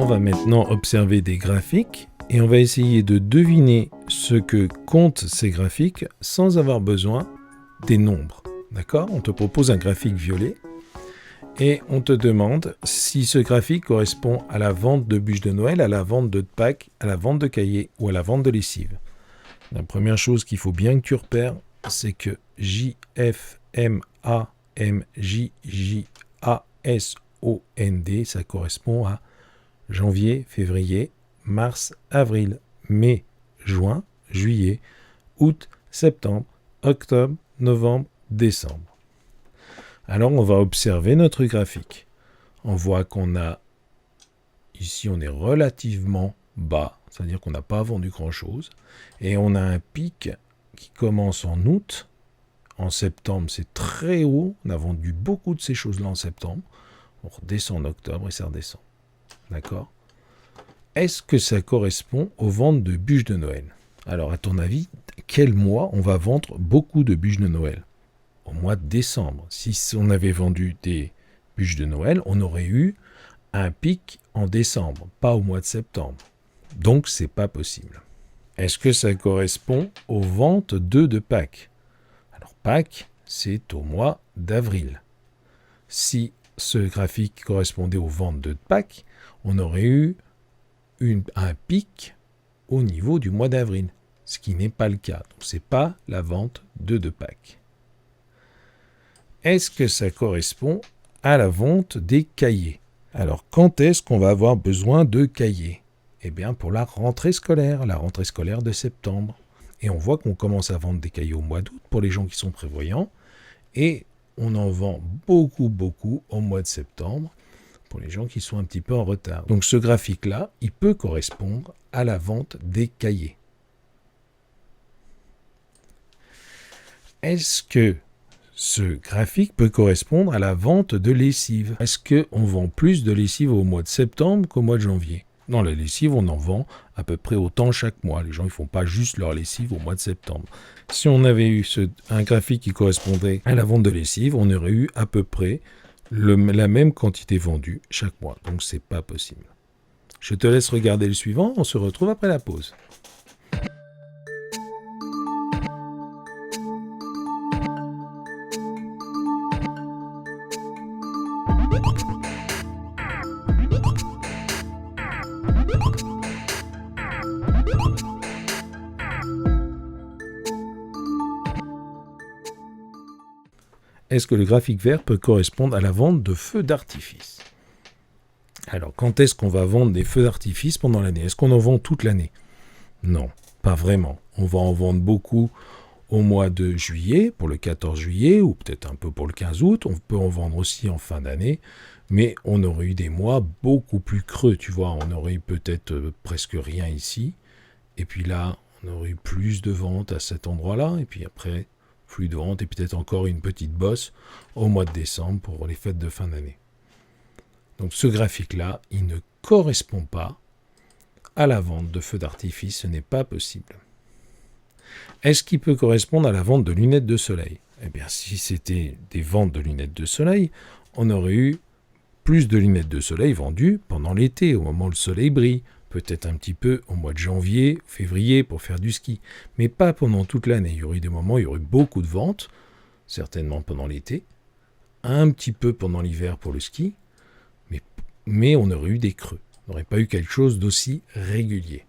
va maintenant observer des graphiques et on va essayer de deviner ce que comptent ces graphiques sans avoir besoin des nombres. D'accord ? On te propose un graphique violet et on te demande si ce graphique correspond à la vente de bûches de Noël, à la vente de Pâques, à la vente de cahiers ou à la vente de lessive. La première chose qu'il faut bien que tu repères, c'est que JFMAMJJASOND, ça correspond à janvier, février, mars, avril, mai, juin, juillet, août, septembre, octobre, novembre, décembre. Alors on va observer notre graphique. On voit qu'on a, ici on est relativement bas, c'est-à-dire qu'on n'a pas vendu grand-chose, et on a un pic qui commence en août. En septembre, c'est très haut, on a vendu beaucoup de ces choses-là en septembre. On redescend en octobre et ça redescend. D'accord ? Est-ce que ça correspond aux ventes de bûches de Noël ? Alors, à ton avis, quel mois on va vendre beaucoup de bûches de Noël ? Au mois de décembre. Si on avait vendu des bûches de Noël, on aurait eu un pic en décembre, pas au mois de septembre. Donc, c'est pas possible. Est-ce que ça correspond aux ventes de Pâques ? Alors, Pâques, c'est au mois d'avril. Si ce graphique correspondait aux ventes de Pâques, on aurait eu un pic au niveau du mois d'avril, ce qui n'est pas le cas. Donc, ce n'est pas la vente de Pâques. Est-ce que ça correspond à la vente des cahiers ? Alors, quand est-ce qu'on va avoir besoin de cahiers ? Eh bien, pour la rentrée scolaire de septembre. Et on voit qu'on commence à vendre des cahiers au mois d'août pour les gens qui sont prévoyants, et on en vend beaucoup au mois de septembre pour les gens qui sont un petit peu en retard. Donc ce graphique-là, il peut correspondre à la vente des cahiers. Est-ce que ce graphique peut correspondre à la vente de lessive ? Est-ce qu'on vend plus de lessive au mois de septembre qu'au mois de janvier ? Non, la lessive, on en vend à peu près autant chaque mois. Les gens ne font pas juste leur lessive au mois de septembre. Si on avait eu un graphique qui correspondait à la vente de lessive, on aurait eu à peu près la même quantité vendue chaque mois. Donc, c'est pas possible. Je te laisse regarder le suivant. On se retrouve après la pause. Est-ce que le graphique vert peut correspondre à la vente de feux d'artifice ? Alors, quand est-ce qu'on va vendre des feux d'artifice pendant l'année ? Est-ce qu'on en vend toute l'année ? Non, pas vraiment. On va en vendre beaucoup au mois de juillet, pour le 14 juillet, ou peut-être un peu pour le 15 août. On peut en vendre aussi en fin d'année, mais on aurait eu des mois beaucoup plus creux, tu vois. On aurait eu peut-être presque rien ici, et puis là, on aurait eu plus de ventes à cet endroit-là, et puis après, flux de vente et peut-être encore une petite bosse au mois de décembre pour les fêtes de fin d'année. Donc ce graphique-là, il ne correspond pas à la vente de feux d'artifice, ce n'est pas possible. Est-ce qu'il peut correspondre à la vente de lunettes de soleil ? Eh bien, si c'était des ventes de lunettes de soleil, on aurait eu plus de lunettes de soleil vendues pendant l'été, au moment où le soleil brille, peut-être un petit peu au mois de janvier, février pour faire du ski, mais pas pendant toute l'année. Il y aurait eu des moments où il y aurait beaucoup de ventes, certainement pendant l'été, un petit peu pendant l'hiver pour le ski, mais on aurait eu des creux. On n'aurait pas eu quelque chose d'aussi régulier.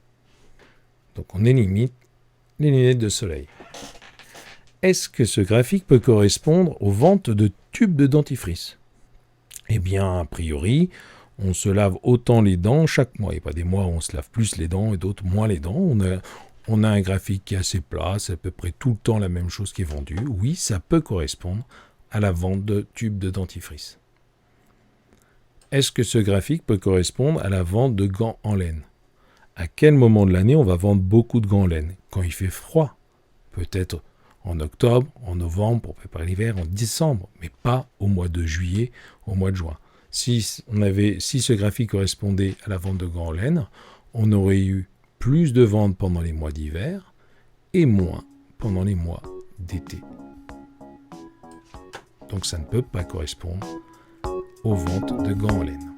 Donc on élimine les lunettes de soleil. Est-ce que ce graphique peut correspondre aux ventes de tubes de dentifrice ? Eh bien, a priori, on se lave autant les dents chaque mois. Il n'y a pas des mois où on se lave plus les dents et d'autres moins les dents. On a un graphique qui est assez plat, c'est à peu près tout le temps la même chose qui est vendue. Oui, ça peut correspondre à la vente de tubes de dentifrice. Est-ce que ce graphique peut correspondre à la vente de gants en laine ? À quel moment de l'année on va vendre beaucoup de gants en laine ? Quand il fait froid. Peut-être en octobre, en novembre pour préparer l'hiver, en décembre, mais pas au mois de juillet, au mois de juin. Si ce graphique correspondait à la vente de gants en laine, on aurait eu plus de ventes pendant les mois d'hiver et moins pendant les mois d'été. Donc ça ne peut pas correspondre aux ventes de gants en laine.